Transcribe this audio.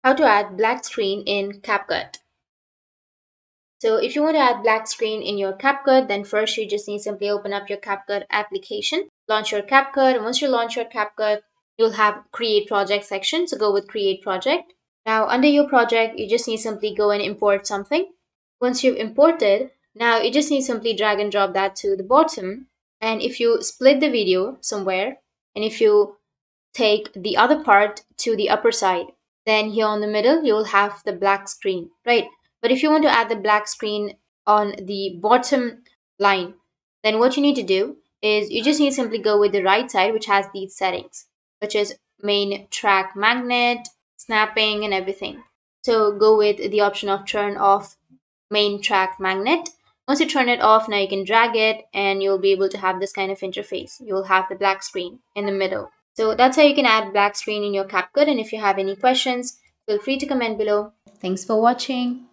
How to add black screen in CapCut. So if you want to add black screen in your CapCut, then first you just need to simply open up your CapCut application, launch your CapCut, and once you launch your CapCut, you'll have create project section. So go with create project. Now under your project, you just need to simply go and import something. Once you've imported, now you just need to simply drag and drop that to the bottom. And if you split the video somewhere, and if you take the other part to the upper side, then here on the middle you'll have the black screen, right? But if you want to add the black screen on the bottom line, then what you need to do is you just need to simply go with the right side, which has these settings, which is main track magnet, snapping, and everything. So go with the option of turn off main track magnet. Once you turn it off, now you can drag it and you'll be able to have this kind of interface. You'll have the black screen in the middle. So that's how you can add black screen in your CapCut. And if you have any questions, feel free to comment below. Thanks for watching.